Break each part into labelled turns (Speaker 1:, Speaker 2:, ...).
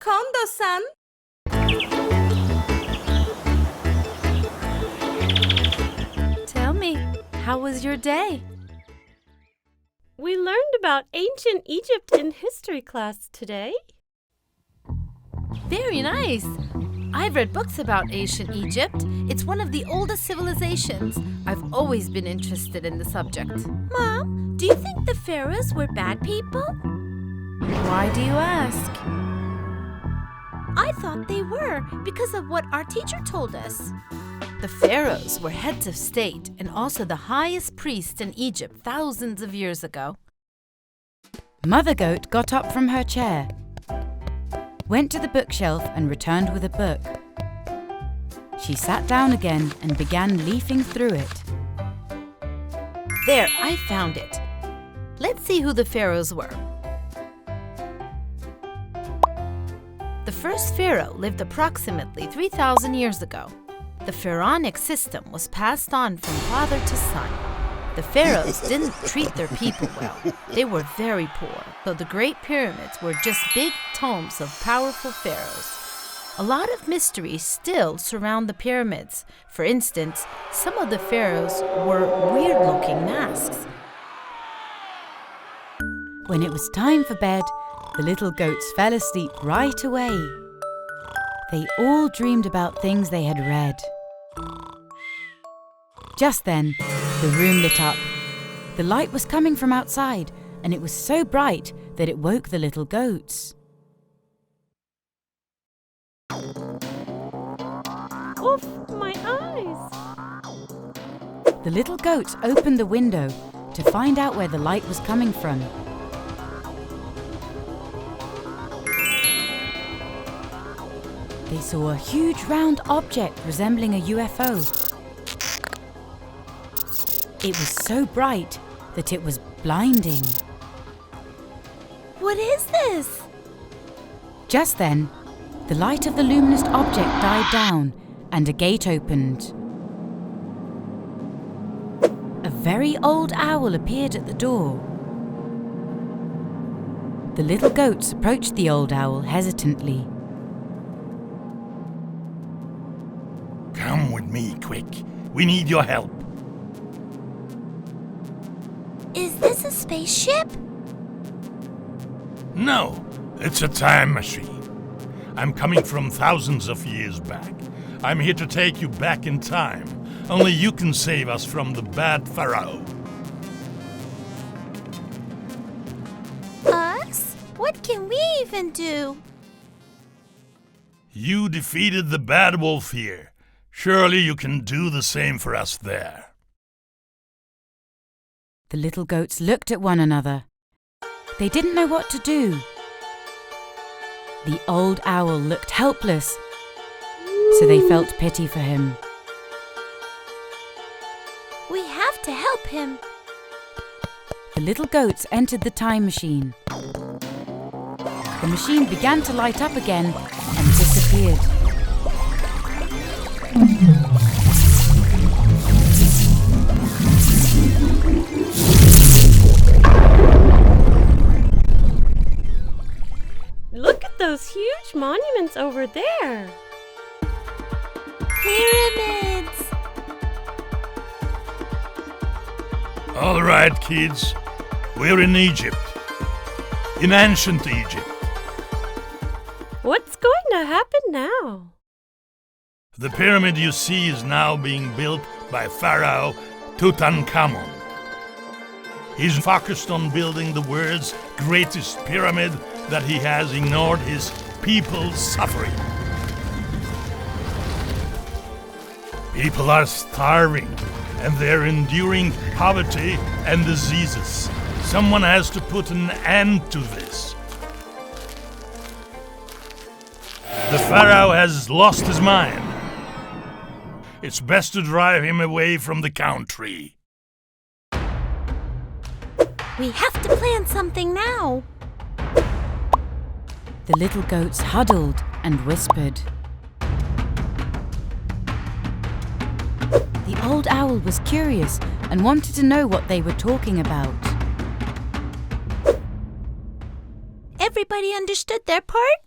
Speaker 1: KONDOSAN. Tell me, how was your day?
Speaker 2: We learned about ancient Egypt in history class today.
Speaker 1: Very nice. I've read books about ancient Egypt. It's one of the oldest civilizations. I've always been interested in the subject. Mom, do you think the pharaohs were bad people? Why do you ask? I thought they were because of what our teacher told us. The pharaohs were heads of state and also the highest priests in Egypt thousands of years ago.
Speaker 3: Mother Goat got up from her chair, went to the bookshelf and returned with a book. She sat down again and began leafing through it.
Speaker 1: There, I found it. Let's see who the pharaohs were. The first pharaoh lived approximately 3,000 years ago. The pharaonic system was passed on from father to son. The pharaohs didn't treat their people well. They were very poor, so the Great Pyramids were just big tombs of powerful pharaohs. A lot of mysteries still surround the pyramids. For instance, some of the pharaohs wore weird-looking masks.
Speaker 3: When it was time for bed, the little goats fell asleep right away. They all dreamed about things they had read. Just then, the room lit up. The light was coming from outside, and it was so bright that it woke the little goats.
Speaker 2: Oof, my eyes!
Speaker 3: The little goats opened the window to find out where the light was coming from. They saw a huge round object resembling a UFO. It was so bright that it was blinding.
Speaker 1: What is this?
Speaker 3: Just then, the light of the luminous object died down and a gate opened. A very old owl appeared at the door. The little goats approached the old owl hesitantly.
Speaker 4: Come with me, quick. We need your help.
Speaker 1: Is this a spaceship?
Speaker 4: No, it's a time machine. I'm coming from thousands of years back. I'm here to take you back in time. Only you can save us from the bad Pharaoh.
Speaker 1: Us? What can we even do?
Speaker 4: You defeated the bad wolf here. Surely you can do the same for us there.
Speaker 3: The little goats looked at one another. They didn't know what to do. The old owl looked helpless, so they felt pity for him.
Speaker 1: We have to help him.
Speaker 3: The little goats entered the time machine. The machine began to light up again and disappeared.
Speaker 2: Look at those huge monuments over there.
Speaker 1: Pyramids!
Speaker 4: All right, kids. We're in Egypt. In ancient Egypt.
Speaker 2: What's going to happen now?
Speaker 4: The pyramid you see is now being built by Pharaoh Tutankhamun. He's focused on building the world's greatest pyramid that he has ignored his people's suffering. People are starving and they're enduring poverty and diseases. Someone has to put an end to this. The Pharaoh has lost his mind. It's best to drive him away from the country.
Speaker 1: We have to plan something now.
Speaker 3: The little goats huddled and whispered. The old owl was curious and wanted to know what they were talking about.
Speaker 1: Everybody understood their part?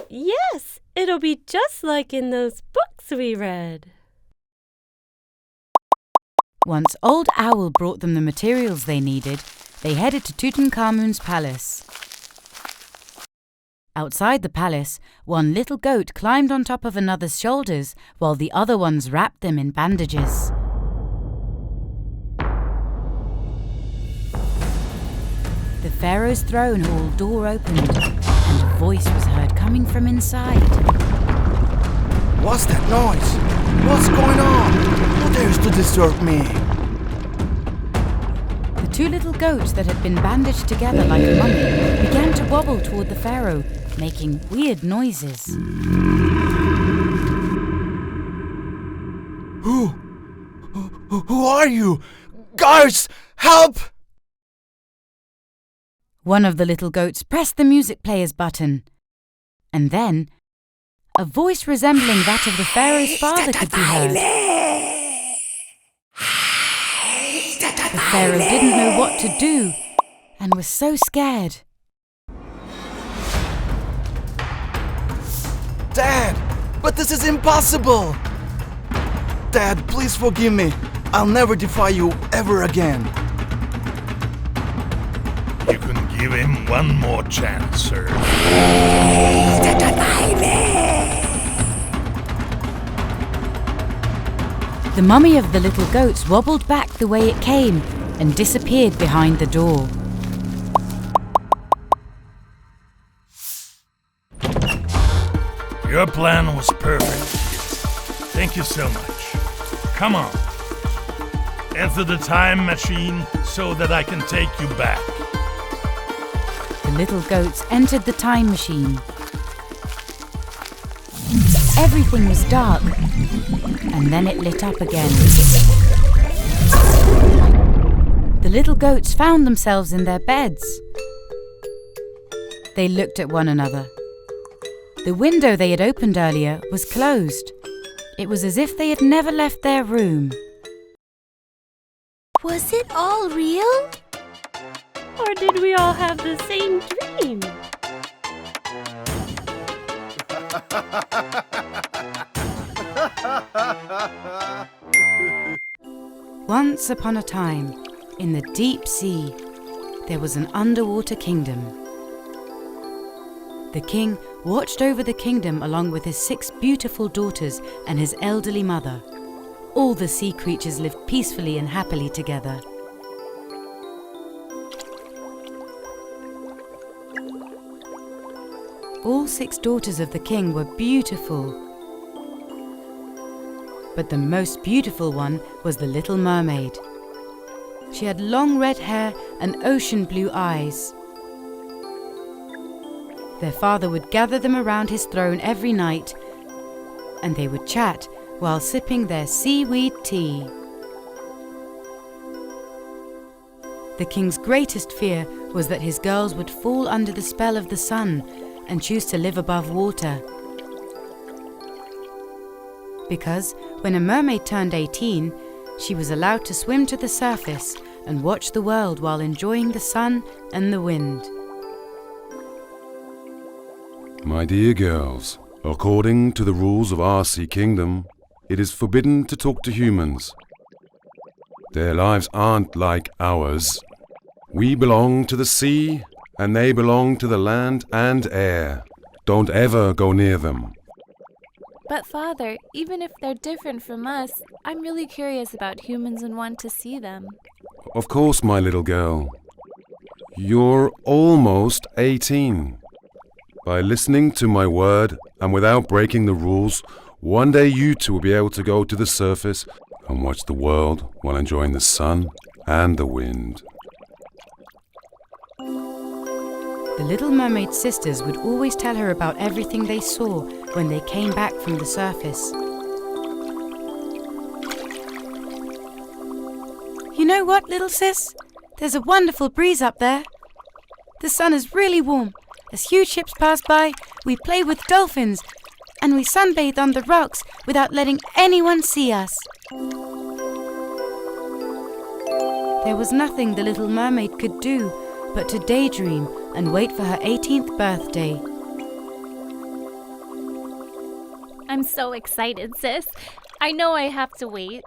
Speaker 2: Yes, it'll be just like in those books we read.
Speaker 3: Once Old Owl brought them the materials they needed, they headed to Tutankhamun's palace. Outside the palace, one little goat climbed on top of another's shoulders while the other ones wrapped them in bandages. The Pharaoh's throne hall door opened and a voice was heard coming from inside.
Speaker 5: What's that noise? What's going on? Who dares to disturb me?
Speaker 3: The two little goats that had been bandaged together like a mummy began to wobble toward the Pharaoh, making weird noises.
Speaker 5: Who are you? Guards, help!
Speaker 3: One of the little goats pressed the music player's button, and then a voice resembling that of the Pharaoh's father could be heard. The Pharaoh didn't know what to do and was so scared.
Speaker 5: Dad, but this is impossible! Dad, please forgive me. I'll never defy you ever again.
Speaker 4: You can give him one more chance, sir.
Speaker 3: The mummy of the little goats wobbled back the way it came and disappeared behind the door.
Speaker 4: Your plan was perfect. Thank you so much. Come on. Enter the time machine so that I can take you back.
Speaker 3: The little goats entered the time machine. Everything was dark, and then it lit up again. The little goats found themselves in their beds. They looked at one another. The window they had opened earlier was closed. It was as if they had never left their room.
Speaker 1: Was it all real?
Speaker 2: Or did we all have the same dream?
Speaker 3: Once upon a time, in the deep sea, there was an underwater kingdom. The king watched over the kingdom along with his 6 beautiful daughters and his elderly mother. All the sea creatures lived peacefully and happily together. All 6 daughters of the king were beautiful. But the most beautiful one was the little mermaid. She had long red hair and ocean blue eyes. Their father would gather them around his throne every night, and they would chat while sipping their seaweed tea. The king's greatest fear was that his girls would fall under the spell of the sun and choose to live above water. Because when a mermaid turned 18, she was allowed to swim to the surface and watch the world while enjoying the sun and the wind.
Speaker 6: My dear girls, according to the rules of our sea kingdom, it is forbidden to talk to humans. Their lives aren't like ours. We belong to the sea, and they belong to the land and air. Don't ever go near them.
Speaker 7: But Father, even if they're different from us, I'm really curious about humans and want to see them.
Speaker 6: Of course, my little girl. You're almost 18. By listening to my word and without breaking the rules, one day you two will be able to go to the surface and watch the world while enjoying the sun and the wind.
Speaker 3: The Little Mermaid's sisters would always tell her about everything they saw when they came back from the surface. You know what, little sis? There's a wonderful breeze up there. The sun is really warm. As huge ships pass by, we play with dolphins, and we sunbathe on the rocks without letting anyone see us. There was nothing the little mermaid could do but to daydream and wait for her 18th birthday.
Speaker 7: I'm so excited, sis. I know I have to wait.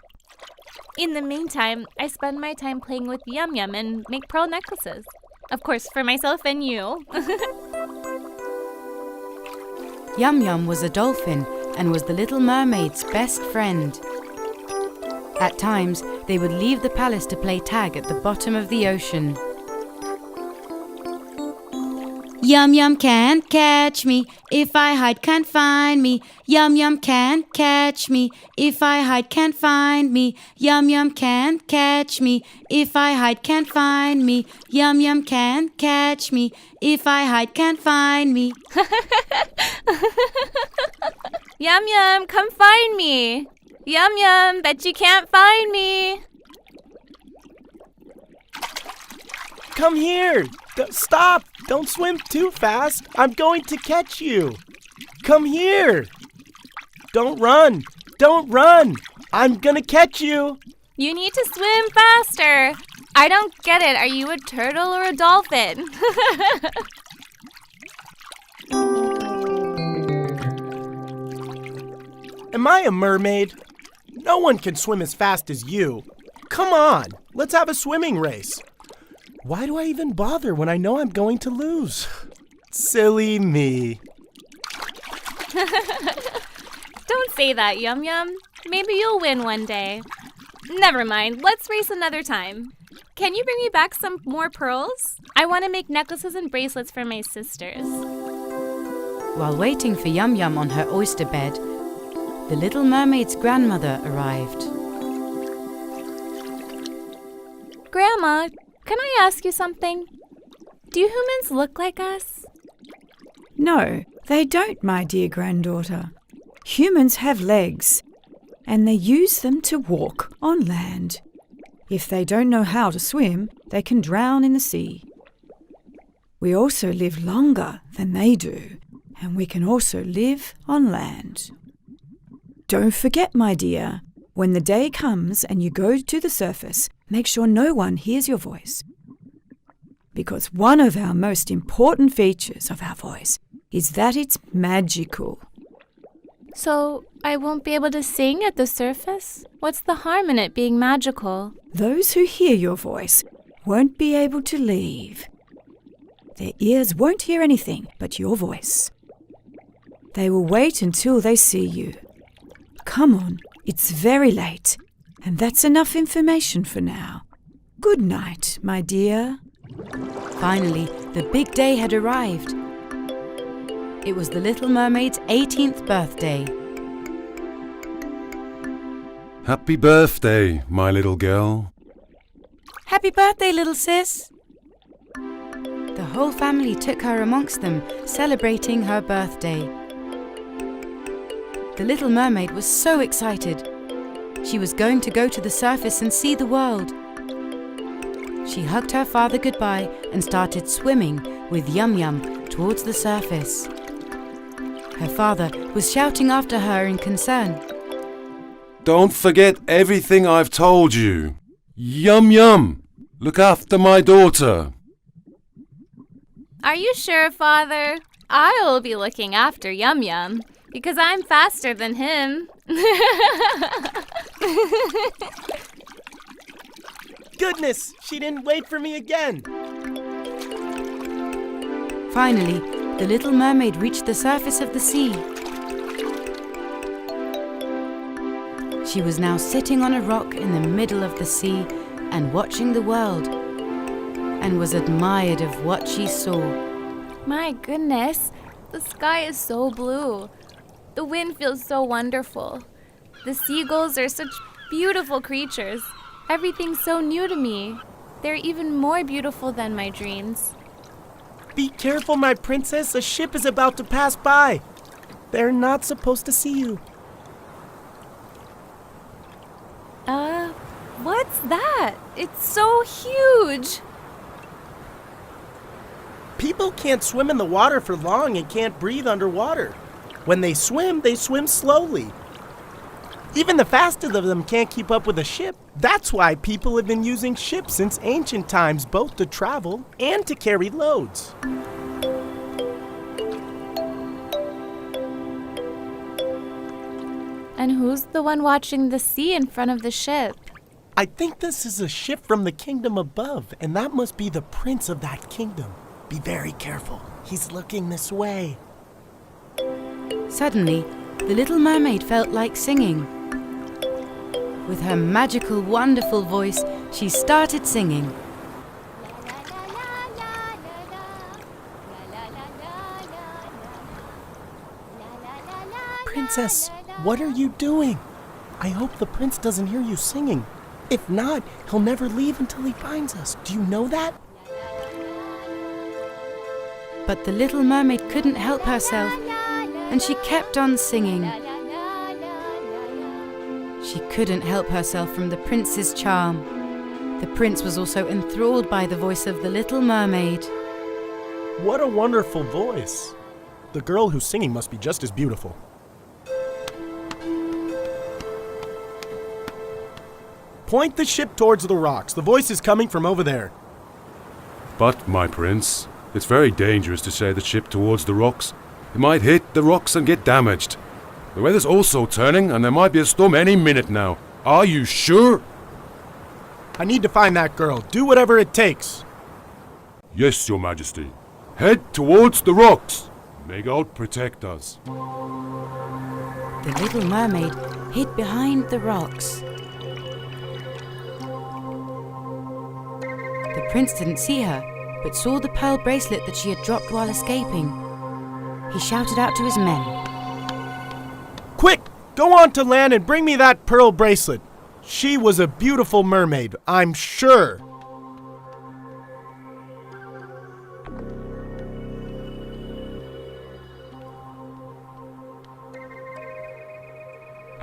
Speaker 7: In the meantime, I spend my time playing with Yum Yum and make pearl necklaces. Of course, for myself and you.
Speaker 3: Yum Yum was a dolphin and was the little mermaid's best friend. At times, they would leave the palace to play tag at the bottom of the ocean. Yum Yum can't catch me, if I hide can't find me. Yum Yum can't catch me, if I hide can't find me. Yum Yum can't catch me, if I hide can't find me. Yum Yum can't catch me, if I hide can't find me.
Speaker 7: Yum Yum, come find me. Yum Yum, bet you can't find me.
Speaker 8: Come here! Stop! Don't swim too fast! I'm going to catch you! Come here! Don't run! Don't run! I'm gonna catch you!
Speaker 7: You need to swim faster. I don't get it. Are you a turtle or a dolphin?
Speaker 8: Am I a mermaid? No one can swim as fast as you. Come on, let's have a swimming race. Why do I even bother when I know I'm going to lose? Silly me.
Speaker 7: Don't say that, Yum Yum. Maybe you'll win one day. Never mind, let's race another time. Can you bring me back some more pearls? I want to make necklaces and bracelets for my sisters.
Speaker 3: While waiting for Yum Yum on her oyster bed, the little mermaid's grandmother arrived.
Speaker 7: Grandma, can I ask you something? Do humans look like us?
Speaker 9: No, they don't, my dear granddaughter. Humans have legs, and they use them to walk on land. If they don't know how to swim, they can drown in the sea. We also live longer than they do, and we can also live on land. Don't forget, my dear, when the day comes and you go to the surface, make sure no one hears your voice. Because one of our most important features of our voice is that it's magical.
Speaker 7: So, I won't be able to sing at the surface? What's the harm in it being magical?
Speaker 9: Those who hear your voice won't be able to leave. Their ears won't hear anything but your voice. They will wait until they see you. Come on, it's very late, and that's enough information for now. Good night, my dear.
Speaker 3: Finally, the big day had arrived. It was the Little Mermaid's 18th birthday.
Speaker 6: Happy birthday, my little girl.
Speaker 3: Happy birthday, little sis! The whole family took her amongst them, celebrating her birthday. The Little Mermaid was so excited. She was going to go to the surface and see the world. She hugged her father goodbye and started swimming with Yum Yum towards the surface. Her father was shouting after her in concern.
Speaker 6: Don't forget everything I've told you. Yum Yum, look after my daughter.
Speaker 7: Are you sure, Father? I'll be looking after Yum Yum, because I'm faster than him.
Speaker 8: Goodness, she didn't wait for me again.
Speaker 3: Finally, the Little Mermaid reached the surface of the sea. She was now sitting on a rock in the middle of the sea and watching the world, and was admired of what she saw.
Speaker 7: My goodness, the sky is so blue. The wind feels so wonderful. The seagulls are such beautiful creatures. Everything's so new to me. They're even more beautiful than my dreams.
Speaker 8: Be careful, my princess. A ship is about to pass by. They're not supposed to see you.
Speaker 7: What's that? It's so huge.
Speaker 8: People can't swim in the water for long and can't breathe underwater. When they swim slowly. Even the fastest of them can't keep up with a ship. That's why people have been using ships since ancient times, both to travel and to carry loads.
Speaker 7: And who's the one watching the sea in front of the ship?
Speaker 8: I think this is a ship from the kingdom above, and that must be the prince of that kingdom. Be very careful. He's looking this way.
Speaker 3: Suddenly, the little mermaid felt like singing. With her magical, wonderful voice, she started singing.
Speaker 8: Princess, what are you doing? I hope the prince doesn't hear you singing. If not, he'll never leave until he finds us. Do you know that?
Speaker 3: But the little mermaid couldn't help herself, and she kept on singing. She couldn't help herself from the prince's charm. The prince was also enthralled by the voice of the little mermaid.
Speaker 8: What a wonderful voice. The girl who's singing must be just as beautiful. Point the ship towards the rocks. The voice is coming from over there.
Speaker 6: But, my prince, it's very dangerous to sail the ship towards the rocks. It might hit the rocks and get damaged. The weather's also turning, and there might be a storm any minute now. Are you sure?
Speaker 8: I need to find that girl. Do whatever it takes.
Speaker 6: Yes, your majesty. Head towards the rocks. May God protect us.
Speaker 3: The little mermaid hid behind the rocks. The prince didn't see her, but saw the pearl bracelet that she had dropped while escaping. He shouted out to his men.
Speaker 8: Quick! Go on to land and bring me that pearl bracelet. She was a beautiful mermaid, I'm sure.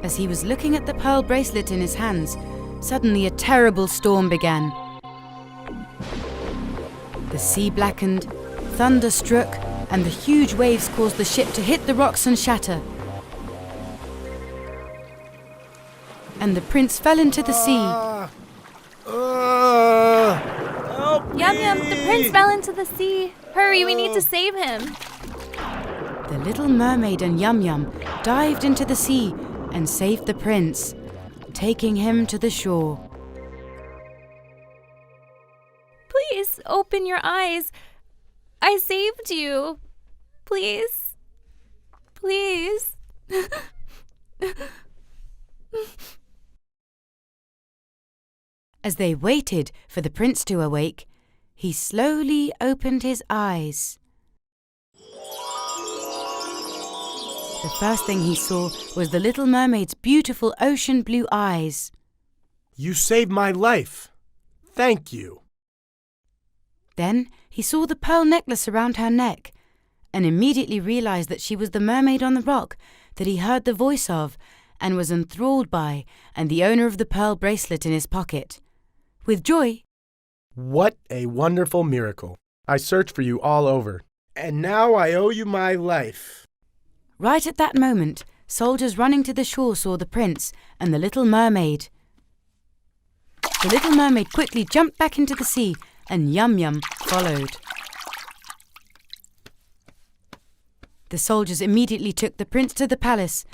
Speaker 3: As he was looking at the pearl bracelet in his hands, suddenly a terrible storm began. The sea blackened, thunder struck, and the huge waves caused the ship to hit the rocks and shatter. And the prince fell into the sea.
Speaker 8: Help me!
Speaker 7: Yum Yum, the prince fell into the sea. Hurry, we need to save him.
Speaker 3: The little mermaid and Yum Yum dived into the sea and saved the prince, taking him to the shore.
Speaker 7: Please open your eyes. I saved you. Please. Please.
Speaker 3: As they waited for the prince to awake, he slowly opened his eyes. The first thing he saw was the little mermaid's beautiful ocean blue eyes.
Speaker 8: You saved my life. Thank you.
Speaker 3: Then he saw the pearl necklace around her neck and immediately realized that she was the mermaid on the rock that he heard the voice of and was enthralled by, and the owner of the pearl bracelet in his pocket. With joy,
Speaker 8: What a wonderful miracle. I searched for you all over, and now I owe you my life.
Speaker 3: right at that moment, soldiers running to the shore saw the prince and the little mermaid. The little mermaid quickly jumped back into the sea, and Yum Yum followed. The soldiers immediately took the prince to the palace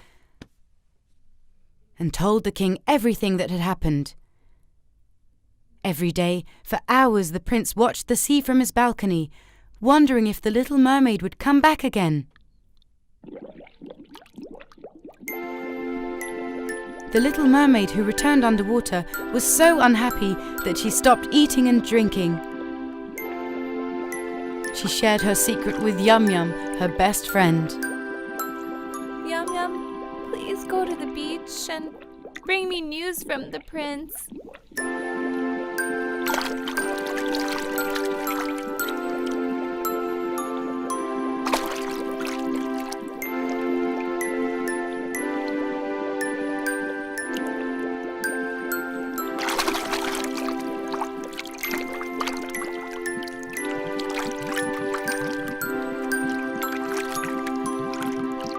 Speaker 3: and told the king everything that had happened. Every day, for hours, the prince watched the sea from his balcony, wondering if the little mermaid would come back again. The little mermaid who returned underwater was so unhappy that she stopped eating and drinking. She shared her secret with Yum Yum, her best friend.
Speaker 7: Yum Yum, please go to the beach and bring me news from the prince.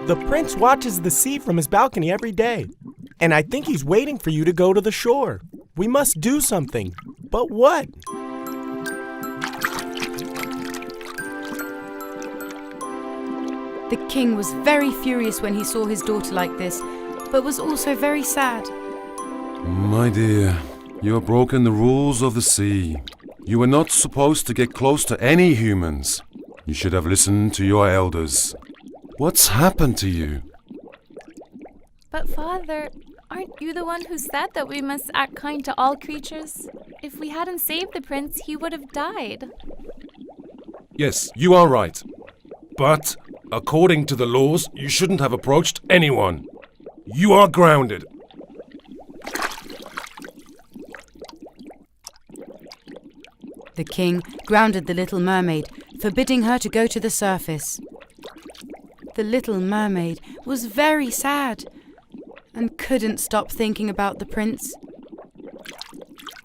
Speaker 8: The prince watches the sea from his balcony every day, and I think he's waiting for you to go to the shore. We must do something. But what?
Speaker 3: The king was very furious when he saw his daughter like this, but was also very sad.
Speaker 6: My dear, you have broken the rules of the sea. You were not supposed to get close to any humans. You should have listened to your elders. What's happened to you?
Speaker 7: But Father, aren't you the one who said that we must act kind to all creatures? If we hadn't saved the prince, he would have died.
Speaker 10: Yes, you are right. But, according to the laws, you shouldn't have approached anyone. You are grounded.
Speaker 3: The king grounded the little mermaid, forbidding her to go to the surface. The little mermaid was very sad and couldn't stop thinking about the prince.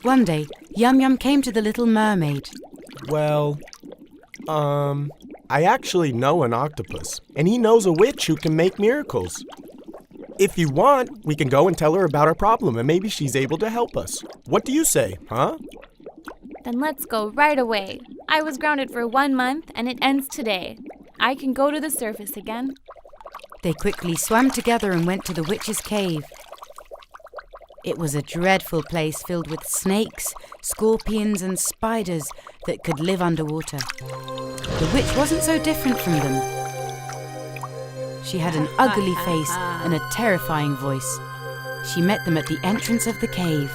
Speaker 3: One day, Yum Yum came to the little mermaid.
Speaker 8: Well, I actually know an octopus, and he knows a witch who can make miracles. If you want, we can go and tell her about our problem, and maybe she's able to help us. What do you say, huh?
Speaker 7: Then let's go right away. I was grounded for 1 month, and it ends today. I can go to the surface again.
Speaker 3: They quickly swam together and went to the witch's cave. It was a dreadful place filled with snakes, scorpions, and spiders that could live underwater. The witch wasn't so different from them. She had an ugly face and a terrifying voice. She met them at the entrance of the cave.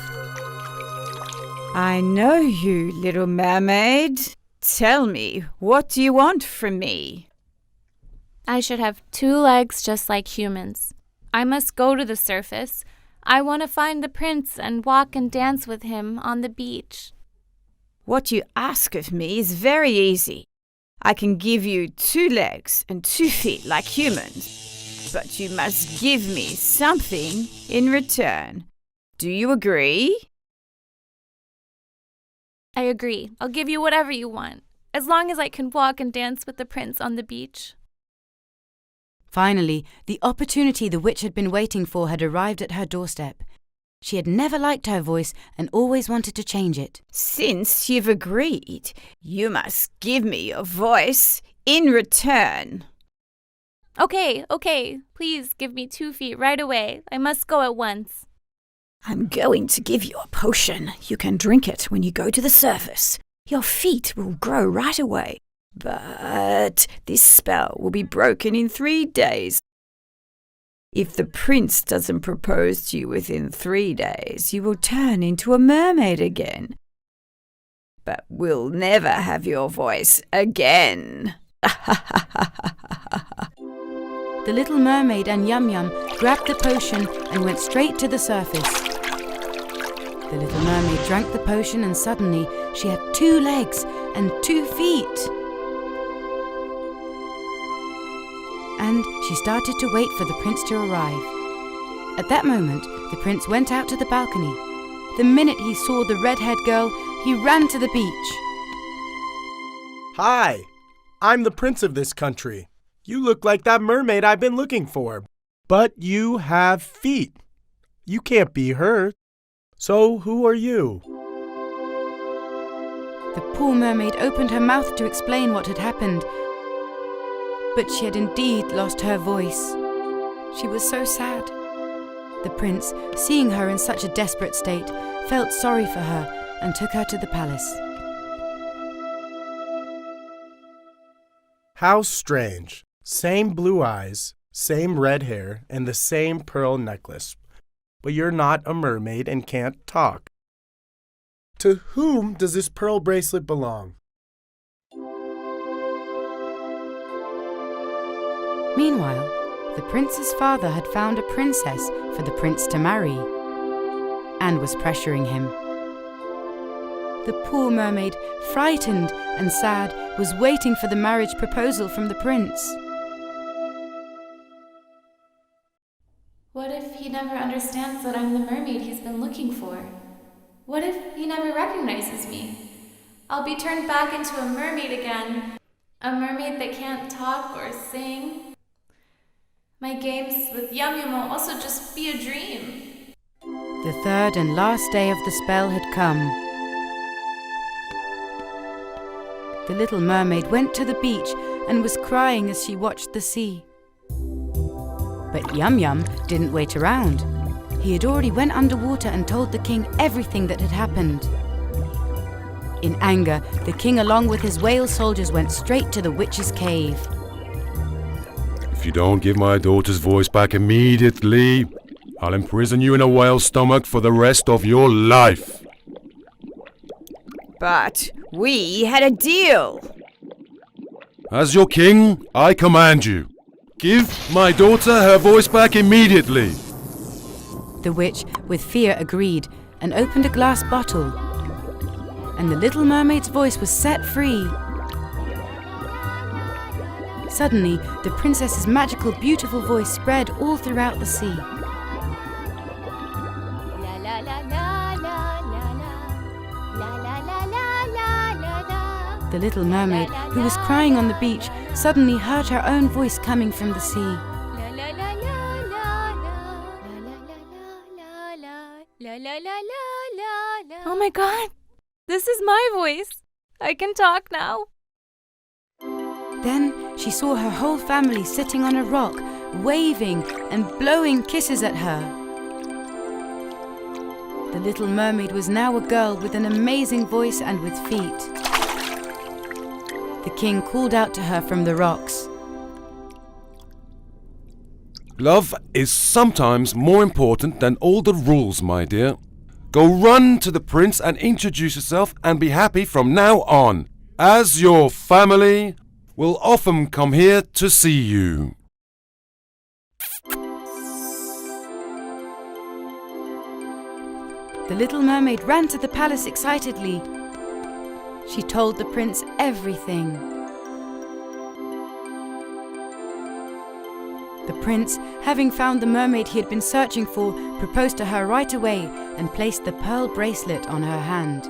Speaker 9: I know you, little mermaid. Tell me, what do you want from me?
Speaker 7: I should have 2 legs just like humans. I must go to the surface. I want to find the prince and walk and dance with him on the beach.
Speaker 9: What you ask of me is very easy. I can give you 2 legs and 2 feet like humans, but you must give me something in return. Do you agree?
Speaker 7: I agree. I'll give you whatever you want, as long as I can walk and dance with the prince on the beach.
Speaker 3: Finally, the opportunity the witch had been waiting for had arrived at her doorstep. She had never liked her voice and always wanted to change it.
Speaker 9: Since you've agreed, you must give me your voice in return.
Speaker 7: Okay. Please give me 2 feet right away. I must go at once.
Speaker 9: I'm going to give you a potion. You can drink it when you go to the surface. Your feet will grow right away. But this spell will be broken in 3 days. If the prince doesn't propose to you within 3 days, you will turn into a mermaid again. But we'll never have your voice again.
Speaker 3: The little mermaid and Yum Yum grabbed the potion and went straight to the surface. The little mermaid drank the potion and suddenly she had 2 legs and 2 feet. And she started to wait for the prince to arrive. At that moment, the prince went out to the balcony. The minute he saw the red-haired girl, he ran to the beach.
Speaker 8: Hi, I'm the prince of this country. You look like that mermaid I've been looking for. But you have feet. You can't be her. So who are you?
Speaker 3: The poor mermaid opened her mouth to explain what had happened, but she had indeed lost her voice. She was so sad. The prince, seeing her in such a desperate state, felt sorry for her and took her to the palace.
Speaker 8: How strange. Same blue eyes, same red hair, and the same pearl necklace. But you're not a mermaid and can't talk. To whom does this pearl bracelet belong?
Speaker 3: Meanwhile, the prince's father had found a princess for the prince to marry and was pressuring him. The poor mermaid, frightened and sad, was waiting for the marriage proposal from the prince.
Speaker 7: What if he never understands that I'm the mermaid he's been looking for? What if he never recognizes me? I'll be turned back into a mermaid again. A mermaid that can't talk or sing. My games with Yum Yum will also just be a dream.
Speaker 3: The 3rd and last day of the spell had come. The little mermaid went to the beach and was crying as she watched the sea. But Yum Yum didn't wait around. He had already went underwater and told the king everything that had happened. In anger, the king along with his whale soldiers went straight to the witch's cave.
Speaker 6: If you don't give my daughter's voice back immediately, I'll imprison you in a whale's stomach for the rest of your life.
Speaker 9: But we had a deal.
Speaker 6: As your king, I command you. Give my daughter her voice back immediately.
Speaker 3: The witch, with fear, agreed and opened a glass bottle. And the little mermaid's voice was set free. Suddenly, the princess's magical, beautiful voice spread all throughout the sea. The little mermaid, who was crying on the beach, suddenly heard her own voice coming from the sea.
Speaker 7: Oh my god! This is my voice! I can talk now!
Speaker 3: Then she saw her whole family sitting on a rock, waving and blowing kisses at her. The little mermaid was now a girl with an amazing voice and with feet. The king called out to her from the rocks.
Speaker 6: Love is sometimes more important than all the rules, my dear. Go run to the prince and introduce yourself and be happy from now on, as your family will often come here to see you.
Speaker 3: The little mermaid ran to the palace excitedly. She told the prince everything. The prince, having found the mermaid he had been searching for, proposed to her right away and placed the pearl bracelet on her hand.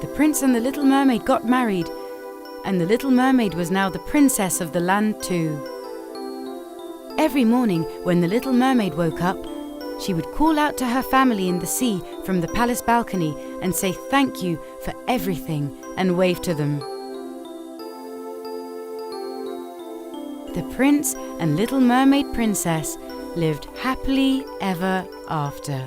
Speaker 3: The prince and the little mermaid got married, and the little mermaid was now the princess of the land too. Every morning when the little mermaid woke up, she would call out to her family in the sea from the palace balcony and say thank you for everything and wave to them. The prince and little mermaid princess lived happily ever after.